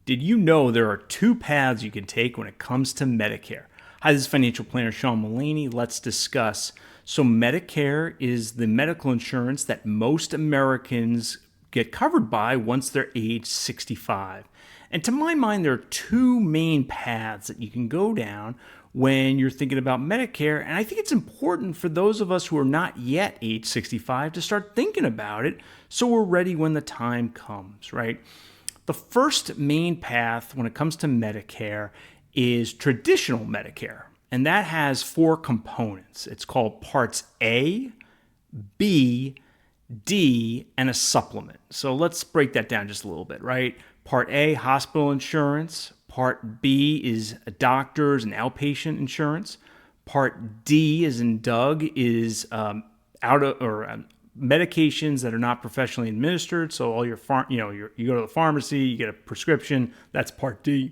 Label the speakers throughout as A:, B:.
A: Did you know there are two paths you can take when it comes to Medicare? Hi, this is financial planner Sean Mullaney. Let's discuss. So, Medicare is the medical insurance that most Americans get covered by once they're age 65. And to my mind, there are two main paths that you can go down when you're thinking about Medicare. And I think it's important for those of us who are not yet age 65 to start thinking about it so we're ready when the time comes, right? The first main path when it comes to Medicare is traditional Medicare, and that has four components. It's called Parts A, B, D, and a supplement. So let's break that down just a little bit, right? Part A, hospital insurance. Part B is doctors and outpatient insurance. Part D, as in Doug, is medications that are not professionally administered. So all your you go to the pharmacy, you get a prescription. That's Part D.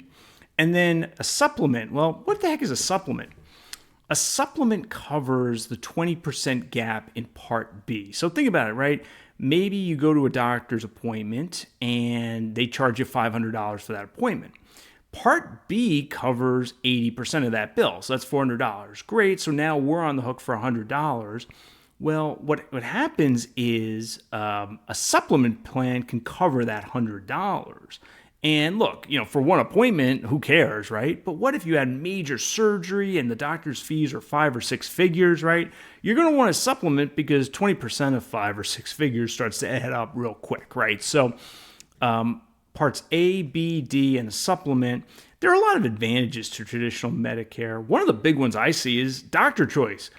A: And then a supplement. Well, what the heck is a supplement? A supplement covers the 20% gap in Part B. So think about it, right? Maybe you go to a doctor's appointment and they charge you $500 for that appointment. Part B covers 80% of that bill. So that's $400. Great. So now we're on the hook for $100. Well, what happens is a supplement plan can cover that $100. And look, for one appointment, who cares, right? But what if you had major surgery and the doctor's fees are 5 or 6 figures, right? You're going to want a supplement because 20% of 5 or 6 figures starts to add up real quick, right? So parts A, B, D, and a supplement, there are a lot of advantages to traditional Medicare. One of the big ones I see is doctor choice.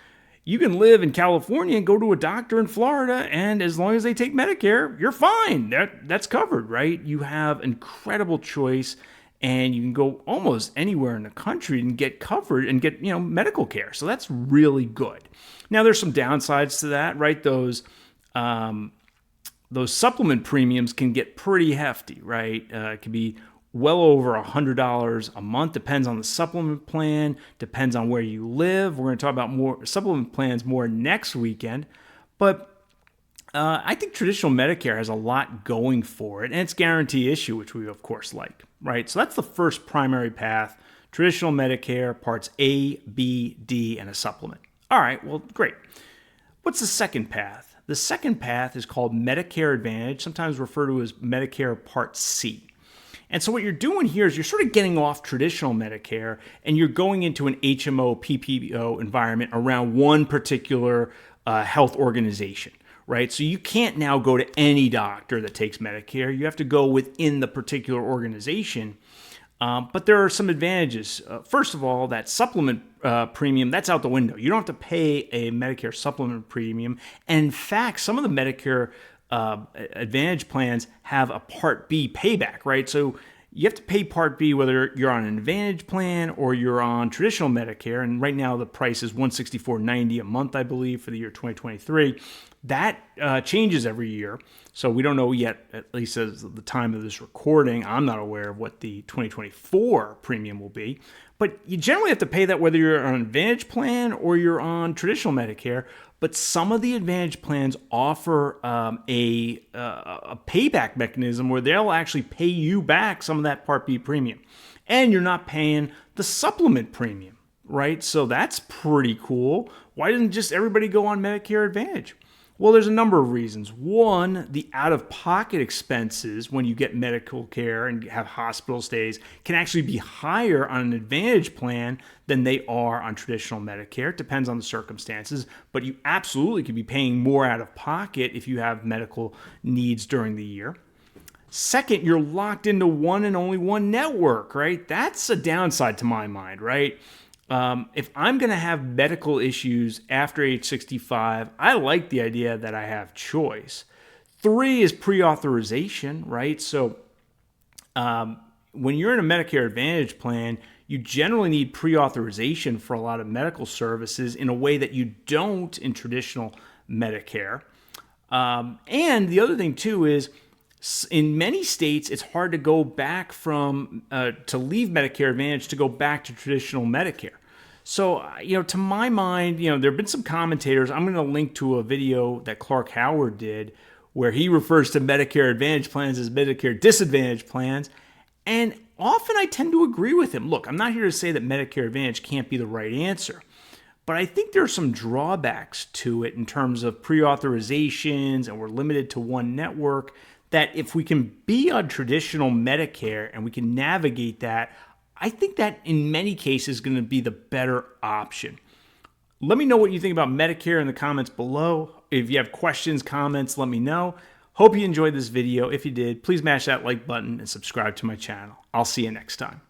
A: You can live in California and go to a doctor in Florida, and as long as they take Medicare, you're fine. That's covered, right? You have incredible choice, and you can go almost anywhere in the country and get covered and get medical care. So that's really good. Now, there's some downsides to that, right? Those supplement premiums can get pretty hefty, right? It can be well over $100 a month. Depends on the supplement plan, depends on where you live. We're going to talk about more supplement plans more next weekend. But I think traditional Medicare has a lot going for it, and it's guarantee issue, which we of course like, right? So that's the first primary path, traditional Medicare, parts A, B, D, and a supplement. All right, well, great. What's the second path? The second path is called Medicare Advantage, sometimes referred to as Medicare Part C. And so what you're doing here is you're sort of getting off traditional Medicare and you're going into an HMO, PPO environment around one particular health organization, right? So you can't now go to any doctor that takes Medicare. You have to go within the particular organization. But there are some advantages. First of all, that supplement premium, that's out the window. You don't have to pay a Medicare supplement premium. And in fact, some of the Medicare Advantage plans have a Part B payback, right? So you have to pay Part B whether you're on an Advantage plan or you're on traditional Medicare. And right now the price is $164.90 a month, I believe, for the year 2023. That changes every year. So we don't know yet, at least as of the time of this recording. I'm not aware of what the 2024 premium will be. But you generally have to pay that whether you're on an Advantage plan or you're on traditional Medicare. But some of the Advantage plans offer a payback mechanism where they'll actually pay you back some of that Part B premium. And you're not paying the supplement premium, right? So that's pretty cool. Why doesn't just everybody go on Medicare Advantage? Well, there's a number of reasons. One, the out-of-pocket expenses when you get medical care and have hospital stays can actually be higher on an Advantage plan than they are on traditional Medicare. It depends on the circumstances, but you absolutely could be paying more out of pocket if you have medical needs during the year. Second, you're locked into one and only one network, right? That's a downside to my mind, right? If I'm going to have medical issues after age 65, I like the idea that I have choice. 3 is pre-authorization, right? So when you're in a Medicare Advantage plan, you generally need pre-authorization for a lot of medical services in a way that you don't in traditional Medicare. And the other thing, too, is in many states, it's hard to go back to leave Medicare Advantage to go back to traditional Medicare. So, to my mind, there have been some commentators. I'm going to link to a video that Clark Howard did where he refers to Medicare Advantage plans as Medicare Disadvantage plans. And often I tend to agree with him. Look, I'm not here to say that Medicare Advantage can't be the right answer, but I think there are some drawbacks to it in terms of pre-authorizations, and we're limited to one network, that if we can be on traditional Medicare and we can navigate that, I think that in many cases is going to be the better option. Let me know what you think about Medicare in the comments below. If you have questions, comments, let me know. Hope you enjoyed this video. If you did, please mash that like button and subscribe to my channel. I'll see you next time.